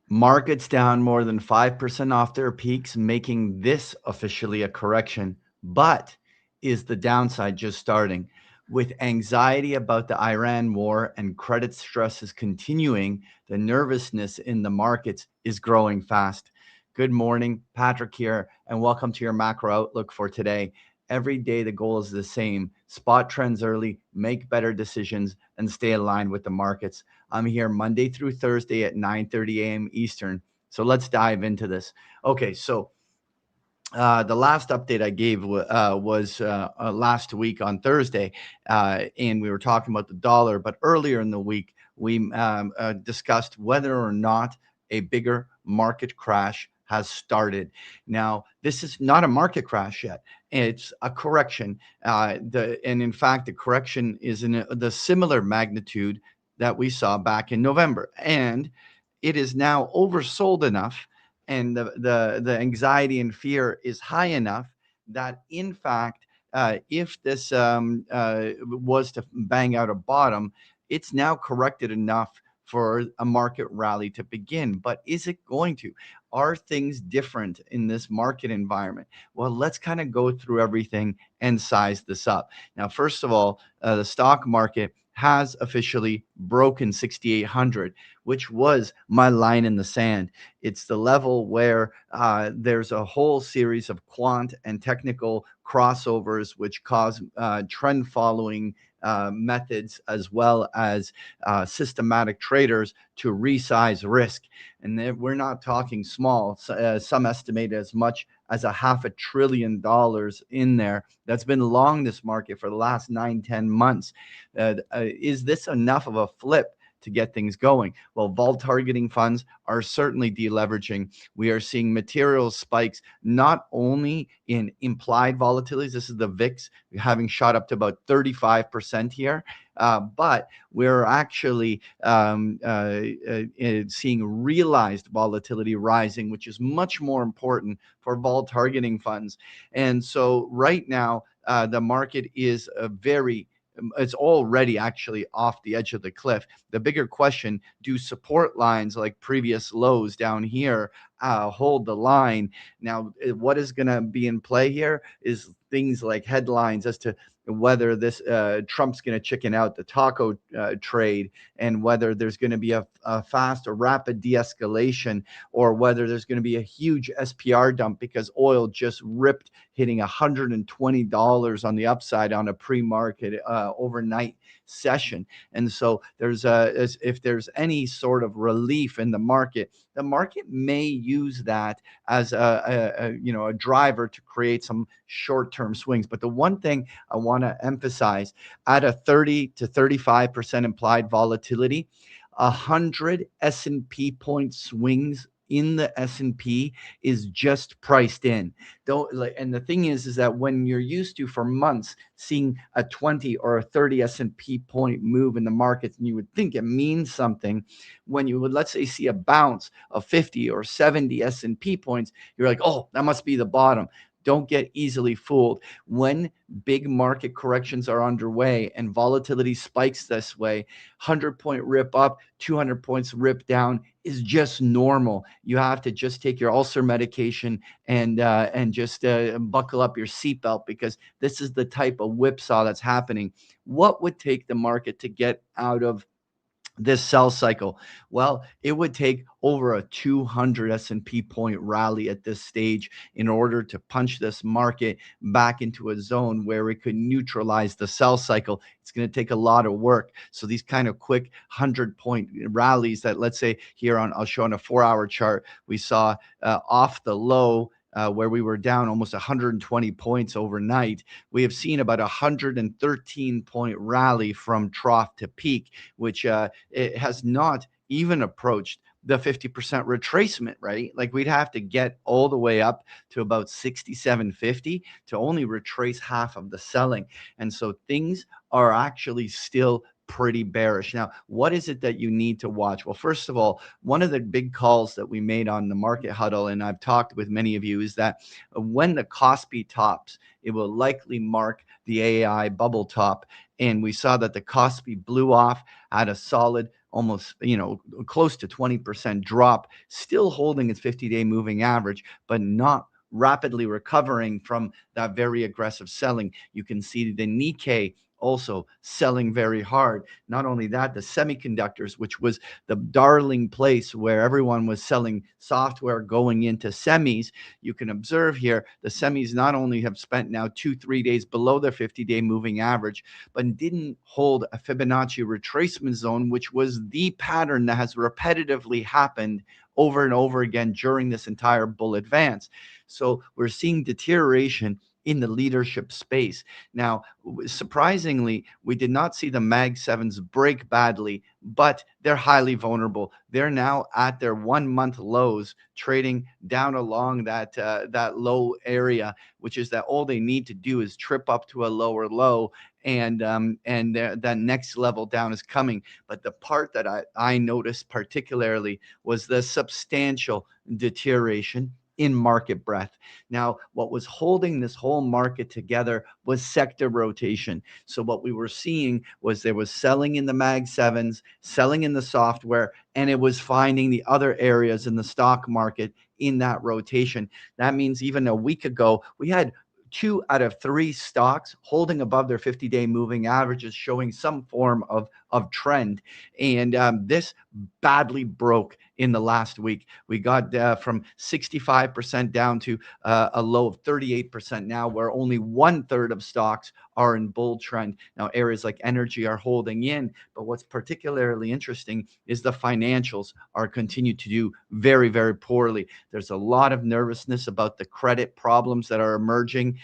Markets down more than 5% off their peaks, making this officially a correction. But is the downside just starting? With anxiety about the Iran war and credit stresses continuing, the nervousness in the markets is growing fast. Good morning, Patrick here, and welcome to your macro outlook for today. Every day, the goal is the same: spot trends early, make better decisions, and stay aligned with the markets. I'm here Monday through Thursday at 9:30 a.m. Eastern. So let's dive into this. Okay, so the last update I gave was last week on Thursday, and we were talking about the dollar. But earlier in the week, we discussed whether or not a bigger market crash has started. Now, this is not a market crash yet. It's a correction. And in fact, the correction is in the similar magnitude that we saw back in November. And it is now oversold enough, and the anxiety and fear is high enough that, in fact, if this was to bang out a bottom, it's now corrected enough for a market rally to begin. But is it going to? Are things different in this market environment? Well, let's kind of go through everything and size this up. Now, first of all, the stock market has officially broken 6,800, which was my line in the sand. It's the level where there's a whole series of quant and technical crossovers, which cause trend following methods, as well as systematic traders, to resize risk. And we're not talking small. Some estimate as much as a $500 billion in there that's been long this market for the last 9, 10 months. Is this enough of a flip to get things going? Well, vol targeting funds are certainly deleveraging. We are seeing material spikes, not only in implied volatilities. This is the VIX having shot up to about 35% here. But we're actually seeing realized volatility rising, which is much more important for vol targeting funds. And so right now, the market is it's already actually off the edge of the cliff. The bigger question: do support lines like previous lows down here hold the line? Now, what is going to be in play here is things like headlines as to whether this Trump's going to chicken out the taco trade, and whether there's going to be a fast or rapid de-escalation, or whether there's going to be a huge SPR dump because oil just ripped, hitting $120 on the upside on a pre-market overnight session. And so if there's any sort of relief in the market may use that as a driver to create some short-term swings. But the one thing I want to emphasize: at a 30 to 35% implied volatility, 100 S&P point swings in the S&P is just priced in. Don't And the thing is that when you're used to, for months, seeing a 20 or a 30 S&P point move in the markets, and you would think it means something, when you would, let's say, see a bounce of 50 or 70 S&P points, you're like, oh, that must be the bottom. Don't get easily fooled. When big market corrections are underway and volatility spikes this way, 100-point rip up, 200 points rip down is just normal. You have to just take your ulcer medication and just buckle up your seatbelt, because this is the type of whipsaw that's happening. What would take the market to get out of this sell cycle? Well, it would take over a 200 S&P point rally at this stage in order to punch this market back into a zone where it could neutralize the sell cycle. It's going to take a lot of work. So these kind of quick 100-point rallies that, let's say here I'll show on a 4-hour chart, we saw off the low, where we were down almost 120 points overnight, we have seen about 113-point rally from trough to peak, which it has not even approached the 50% retracement, right? Like, we'd have to get all the way up to about 67.50 to only retrace half of the selling. And so things are actually still pretty bearish. Now, what is it that you need to watch? Well, first of all, one of the big calls that we made on the market huddle, and I've talked with many of you, is that when the Kospi tops, it will likely mark the AI bubble top. And we saw that the Kospi blew off, had a solid almost, close to 20% drop, still holding its 50-day moving average, but not rapidly recovering from that very aggressive selling. You can see the Nikkei also selling very hard. Not only that, the semiconductors, which was the darling place where everyone was selling software going into semis, you can observe here the semis not only have spent now 2-3 days below their 50-day moving average, but didn't hold a Fibonacci retracement zone, which was the pattern that has repetitively happened over and over again during this entire bull advance. So we're seeing deterioration in the leadership space. Now, surprisingly, we did not see the Mag 7s break badly, but they're highly vulnerable. They're now at their 1 month lows, trading down along that low area, which is that all they need to do is trip up to a lower low, and that next level down is coming. But the part that I noticed particularly was the substantial deterioration in market breadth. Now, what was holding this whole market together was sector rotation. So what we were seeing was there was selling in the Mag 7s, selling in the software, and it was finding the other areas in the stock market in that rotation. That means even a week ago, we had 2 out of 3 stocks holding above their 50-day moving averages, showing some form of trend. And this badly broke in the last week. We got from 65% down to a low of 38% now, where only 1/3 of stocks are in bull trend. Now, areas like energy are holding in, but what's particularly interesting is the financials are continued to do very, very poorly. There's a lot of nervousness about the credit problems that are emerging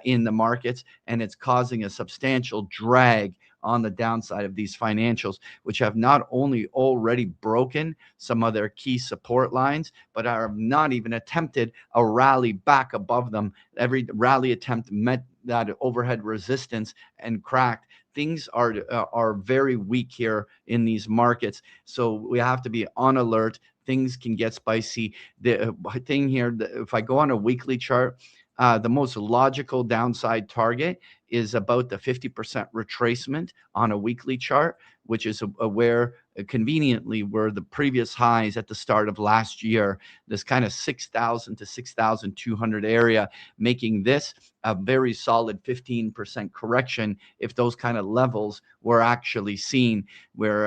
in the markets, and it's causing a substantial drag on the downside of these financials, which have not only already broken some of their key support lines, but have not even attempted a rally back above them. Every rally attempt met that overhead resistance and cracked. Things are very weak here in these markets, so we have to be on alert. Things can get spicy. The thing here, if I go on a weekly chart, the most logical downside target is about the 50% retracement on a weekly chart, which is where conveniently were the previous highs at the start of last year, this kind of 6,000 to 6,200 area, making this a very solid 15% correction if those kind of levels were actually seen. Where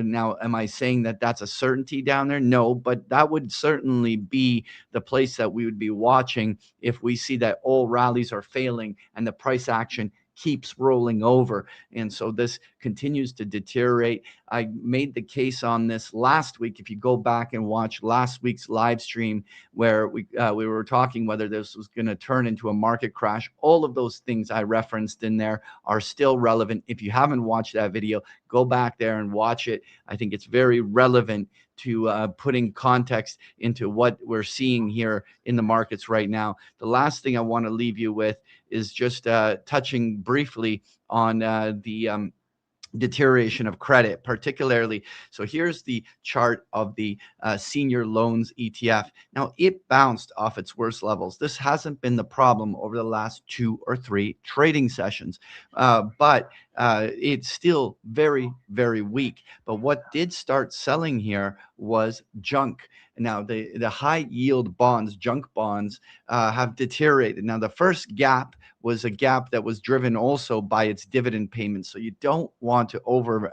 now, am I saying that that's a certainty down there? No, but that would certainly be the place that we would be watching if we see that all rallies are failing and the price action keeps rolling over. And so this continues to deteriorate. I made the case on this last week. If you go back and watch last week's live stream where we were talking whether this was going to turn into a market crash, all of those things I referenced in there are still relevant. If you haven't watched that video, go back there and watch it. I think it's very relevant to putting context into what we're seeing here in the markets right now. The last thing I want to leave you with is just touching briefly on the deterioration of credit, particularly. So here's the chart of the senior loans ETF. Now, it bounced off its worst levels. This hasn't been the problem over the last 2 or 3 trading sessions, but it's still very, very weak. But what did start selling here was junk. Now, the high yield bonds, junk bonds, have deteriorated. Now, the first gap was a gap that was driven also by its dividend payments. So you don't want to over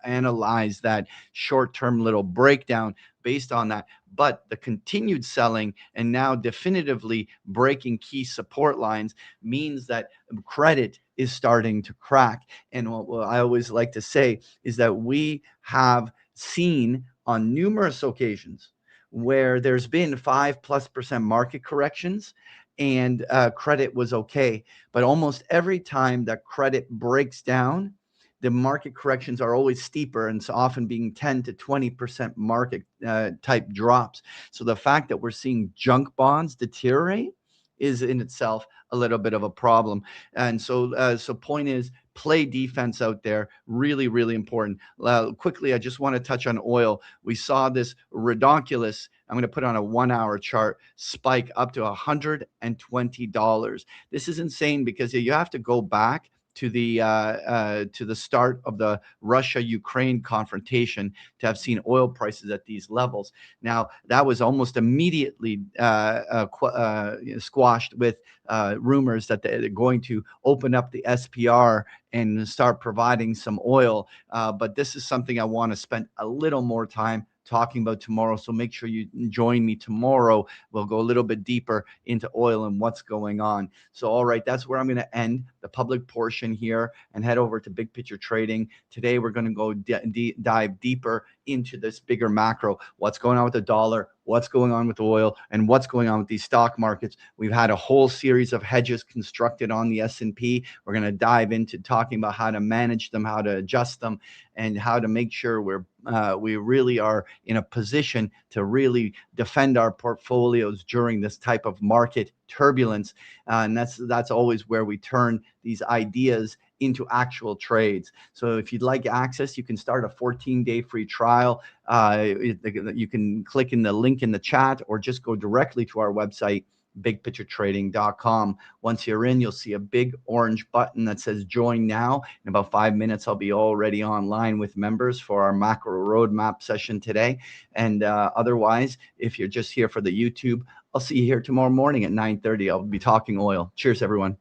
analyze that short-term little breakdown based on that. But the continued selling and now definitively breaking key support lines means that credit is starting to crack. And what I always like to say is that we have seen on numerous occasions where there's been 5+% market corrections and credit was okay. But almost every time that credit breaks down, the market corrections are always steeper, and it's often being 10 to 20% market type drops. So the fact that we're seeing junk bonds deteriorate is in itself a little bit of a problem. And so point is, play defense out there. Really, really important. Quickly, I just want to touch on oil. We saw this redonkulous, I'm going to put on a 1-hour chart, spike up to $120. This is insane because you have to go back to the start of the Russia-Ukraine confrontation to have seen oil prices at these levels. Now that was almost immediately squashed with rumors that they're going to open up the SPR and start providing some oil. But this is something I want to spend a little more time talking about tomorrow. So make sure you join me tomorrow. We'll go a little bit deeper into oil and what's going on. So, all right, that's where I'm going to end the public portion here and head over to Big Picture Trading. Today, we're going to go dive deeper into this bigger macro. What's going on with the dollar? What's going on with oil? And what's going on with these stock markets? We've had a whole series of hedges constructed on the S&P. We're going to dive into talking about how to manage them, how to adjust them, and how to make sure we really are in a position to really defend our portfolios during this type of market turbulence. And that's always where we turn these ideas into actual trades. So if you'd like access, you can start a 14-day free trial. You can click in the link in the chat or just go directly to our website, bigpicturetrading.com. Once you're in, you'll see a big orange button that says join now. In about 5 minutes, I'll be already online with members for our macro roadmap session today. And otherwise, if you're just here for the YouTube, I'll see you here tomorrow morning at 9:30. I'll be talking oil. Cheers, everyone.